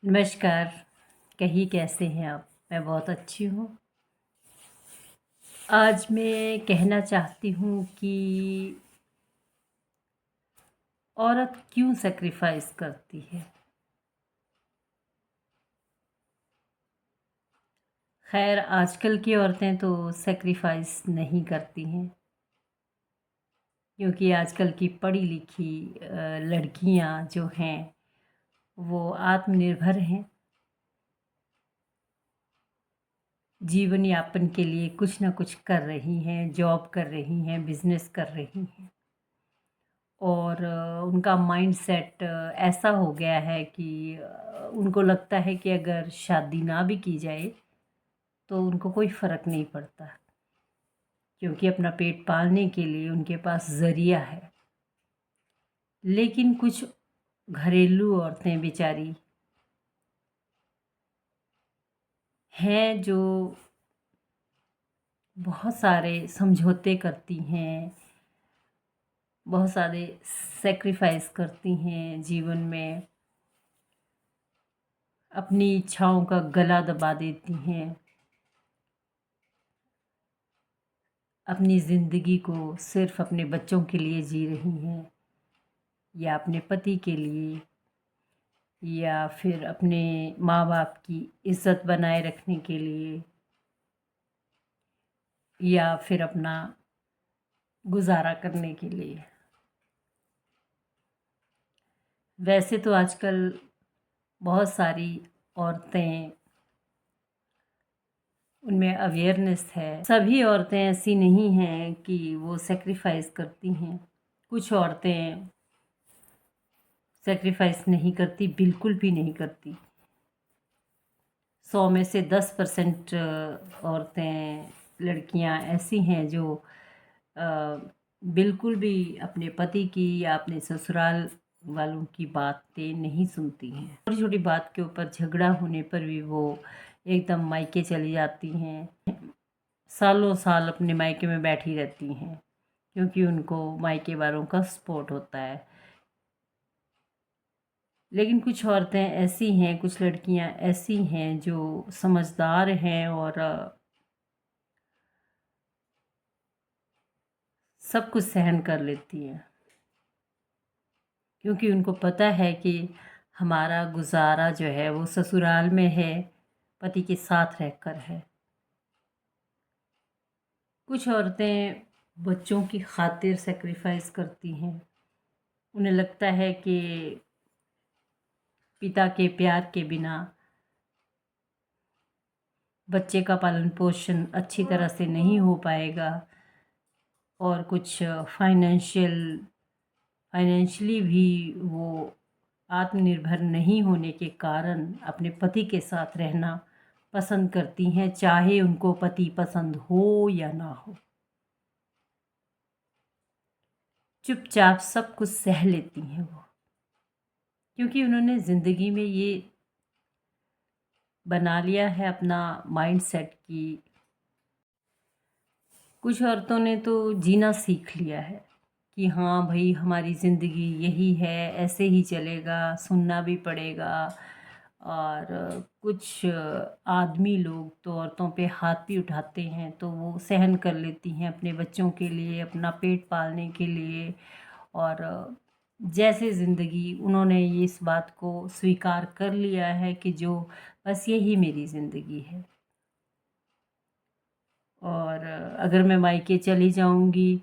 नमस्कार। कहिए कैसे हैं आप? मैं बहुत अच्छी हूँ। आज मैं कहना चाहती हूँ कि औरत क्यों सैक्रिफ़ाइस करती है। ख़ैर आजकल की औरतें तो सैक्रिफ़ाइस नहीं करती हैं, क्योंकि आजकल की पढ़ी-लिखी लड़कियाँ जो हैं, वो आत्मनिर्भर हैं। जीवन यापन के लिए कुछ न कुछ कर रही हैं, जॉब कर रही हैं, बिज़नेस कर रही हैं। और उनका माइंडसेट ऐसा हो गया है कि उनको लगता है कि अगर शादी ना भी की जाए तो उनको कोई फ़र्क नहीं पड़ता, क्योंकि अपना पेट पालने के लिए उनके पास ज़रिया है। लेकिन कुछ घरेलू औरतें बेचारी हैं जो बहुत सारे समझौते करती हैं, बहुत सारे सैक्रिफ़ाइस करती हैं जीवन में, अपनी इच्छाओं का गला दबा देती हैं, अपनी ज़िंदगी को सिर्फ़ अपने बच्चों के लिए जी रही हैं, या अपने पति के लिए, या फिर अपने माँ-बाप की इज़्ज़त बनाए रखने के लिए, या फिर अपना गुज़ारा करने के लिए। वैसे तो आजकल बहुत सारी औरतें, उनमें अवेयरनेस है। सभी औरतें ऐसी नहीं हैं कि वो सैक्रिफ़ाइस करती हैं। कुछ औरतें सैक्रिफ़ाइस नहीं करती, बिल्कुल भी नहीं करती। 100 में से 10% औरतें, लड़कियां ऐसी हैं जो अ, बिल्कुल भी अपने पति की या अपने ससुराल वालों की बातें नहीं सुनती हैं। छोटी छोटी बात के ऊपर झगड़ा होने पर भी वो एकदम मायके चली जाती हैं, सालों साल अपने मायके में बैठी रहती हैं, क्योंकि उनको मायके वालों का सपोर्ट होता है। लेकिन कुछ औरतें ऐसी हैं, कुछ लड़कियां ऐसी हैं जो समझदार हैं और सब कुछ सहन कर लेती हैं, क्योंकि उनको पता है कि हमारा गुजारा जो है वो ससुराल में है, पति के साथ रहकर है। कुछ औरतें बच्चों की खातिर सेक्रीफाइस करती हैं। उन्हें लगता है कि पिता के प्यार के बिना बच्चे का पालन पोषण अच्छी तरह से नहीं हो पाएगा, और कुछ फाइनेंशियली भी वो आत्मनिर्भर नहीं होने के कारण अपने पति के साथ रहना पसंद करती हैं, चाहे उनको पति पसंद हो या ना हो। चुपचाप सब कुछ सह लेती हैं वो, क्योंकि उन्होंने ज़िंदगी में ये बना लिया है अपना माइंडसेट कि कुछ औरतों ने तो जीना सीख लिया है कि हाँ भाई, हमारी ज़िंदगी यही है, ऐसे ही चलेगा, सुनना भी पड़ेगा। और कुछ आदमी लोग तो औरतों पे हाथ भी उठाते हैं, तो वो सहन कर लेती हैं अपने बच्चों के लिए, अपना पेट पालने के लिए। और जैसे ज़िंदगी उन्होंने ये इस बात को स्वीकार कर लिया है कि जो बस यही मेरी ज़िंदगी है, और अगर मैं मायके चली जाऊंगी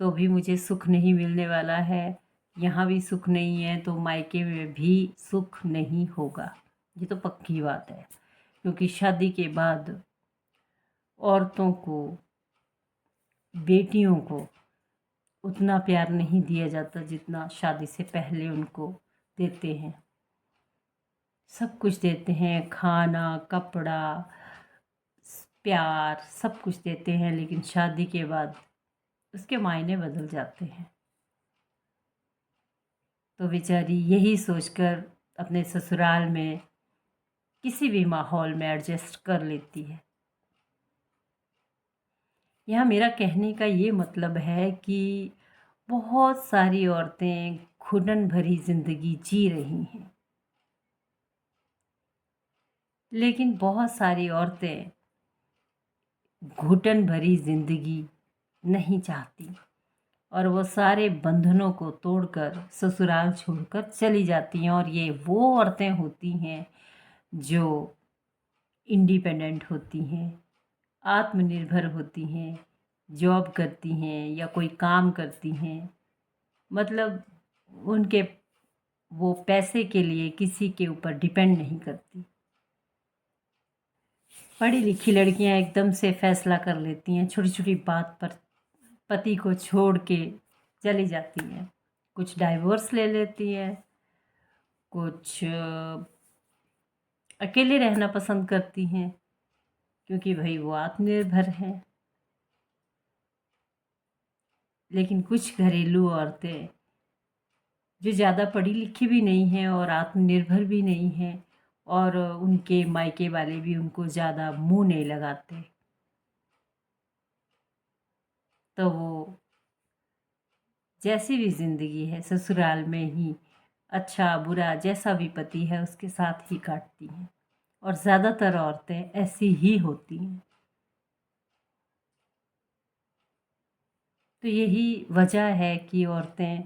तो भी मुझे सुख नहीं मिलने वाला है, यहाँ भी सुख नहीं है तो मायके में भी सुख नहीं होगा। ये तो पक्की बात है, क्योंकि शादी के बाद औरतों को, बेटियों को उतना प्यार नहीं दिया जाता जितना शादी से पहले उनको देते हैं। सब कुछ देते हैं, खाना, कपड़ा, प्यार, सब कुछ देते हैं, लेकिन शादी के बाद उसके मायने बदल जाते हैं। तो बेचारी यही सोचकर अपने ससुराल में किसी भी माहौल में एडजस्ट कर लेती है। यहाँ मेरा कहने का ये मतलब है कि बहुत सारी औरतें घुटन भरी ज़िंदगी जी रही हैं, लेकिन बहुत सारी औरतें घुटन भरी ज़िंदगी नहीं चाहती और वो सारे बंधनों को तोड़कर ससुराल छोड़कर चली जाती हैं। और ये वो औरतें होती हैं जो इंडिपेंडेंट होती हैं, आत्मनिर्भर होती हैं, जॉब करती हैं या कोई काम करती हैं। मतलब उनके वो पैसे के लिए किसी के ऊपर डिपेंड नहीं करती। पढ़ी लिखी लड़कियां एकदम से फैसला कर लेती हैं, छोटी छोटी बात पर पति को छोड़ के चली जाती हैं। कुछ डाइवोर्स ले लेती हैं, कुछ अकेले रहना पसंद करती हैं क्योंकि भाई वो आत्मनिर्भर हैं। लेकिन कुछ घरेलू औरतें जो ज़्यादा पढ़ी लिखी भी नहीं हैं और आत्मनिर्भर भी नहीं हैं और उनके मायके वाले भी उनको ज़्यादा मुंह नहीं लगाते, तो वो जैसी भी ज़िंदगी है ससुराल में ही अच्छा बुरा जैसा भी पति है उसके साथ ही काटती हैं। और ज़्यादातर औरतें ऐसी ही होती हैं। तो यही वजह है कि औरतें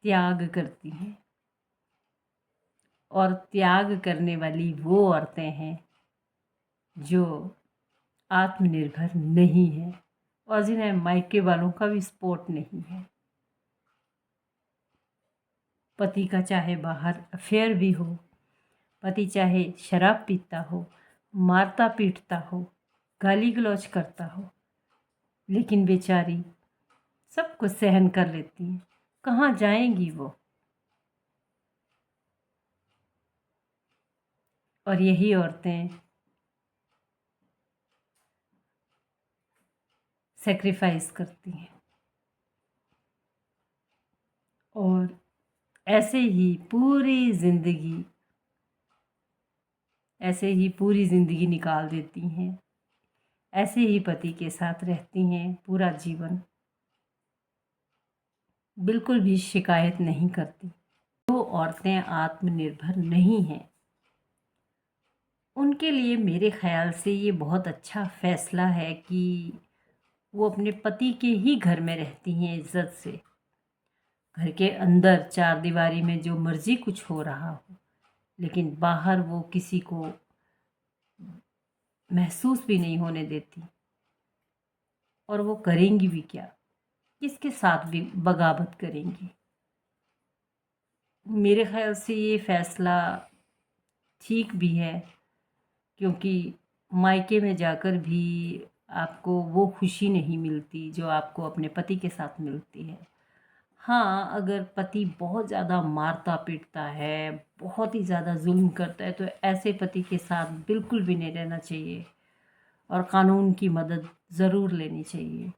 त्याग करती हैं और त्याग करने वाली वो औरतें हैं जो आत्मनिर्भर नहीं हैं और जिन्हें मायके वालों का भी सपोर्ट नहीं है। पति का चाहे बाहर अफेयर भी हो, पति चाहे शराब पीता हो, मारता पीटता हो, गाली गलौज करता हो, लेकिन बेचारी सब कुछ सहन कर लेती हैं। कहाँ जाएंगी वो? और यही औरतें सेक्रीफाइस करती हैं और ऐसे ही पूरी ज़िंदगी निकाल देती हैं। ऐसे ही पति के साथ रहती हैं पूरा जीवन, बिल्कुल भी शिकायत नहीं करती। जो औरतें आत्मनिर्भर नहीं हैं उनके लिए मेरे ख़्याल से ये बहुत अच्छा फ़ैसला है कि वो अपने पति के ही घर में रहती हैं इज़्ज़त से। घर के अंदर चार दीवारी में जो मर्ज़ी कुछ हो रहा हो, लेकिन बाहर वो किसी को महसूस भी नहीं होने देती। और वो करेंगी भी क्या? किसके साथ भी बगावत करेंगी? मेरे ख़्याल से ये फ़ैसला ठीक भी है क्योंकि मायके में जाकर भी आपको वो खुशी नहीं मिलती जो आपको अपने पति के साथ मिलती है। हाँ, अगर पति बहुत ज़्यादा मारता पीटता है, बहुत ही ज़्यादा जुल्म करता है, तो ऐसे पति के साथ बिल्कुल भी नहीं रहना चाहिए और कानून की मदद ज़रूर लेनी चाहिए।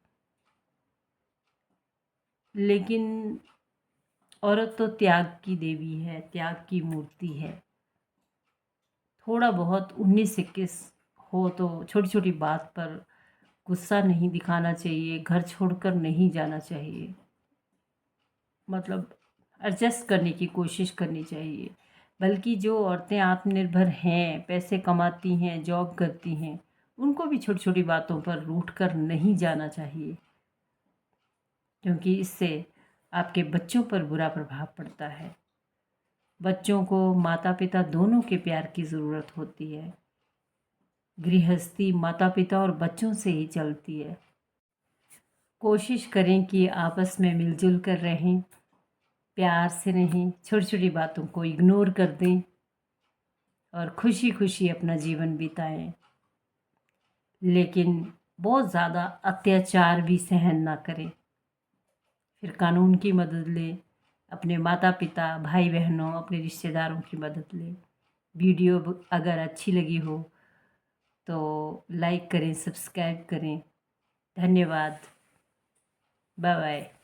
लेकिन औरत तो त्याग की देवी है, त्याग की मूर्ति है। थोड़ा बहुत 19-21 हो तो छोटी छोटी बात पर गुस्सा नहीं दिखाना चाहिए, घर छोड़कर नहीं जाना चाहिए, मतलब एडजस्ट करने की कोशिश करनी चाहिए। बल्कि जो औरतें आत्मनिर्भर हैं, पैसे कमाती हैं, जॉब करती हैं, उनको भी छोटी छोटी बातों पर रूठ कर नहीं जाना चाहिए क्योंकि इससे आपके बच्चों पर बुरा प्रभाव पड़ता है। बच्चों को माता पिता दोनों के प्यार की ज़रूरत होती है। गृहस्थी माता पिता और बच्चों से ही चलती है। कोशिश करें कि आपस में मिलजुल कर रहें, प्यार से रहें, छोटी छोटी बातों को इग्नोर कर दें और खुशी खुशी अपना जीवन बिताएं। लेकिन बहुत ज़्यादा अत्याचार भी सहन ना करें। फिर कानून की मदद लें, अपने माता पिता भाई बहनों अपने रिश्तेदारों की मदद लें। वीडियो अगर अच्छी लगी हो तो लाइक करें, सब्सक्राइब करें। धन्यवाद। Bye bye.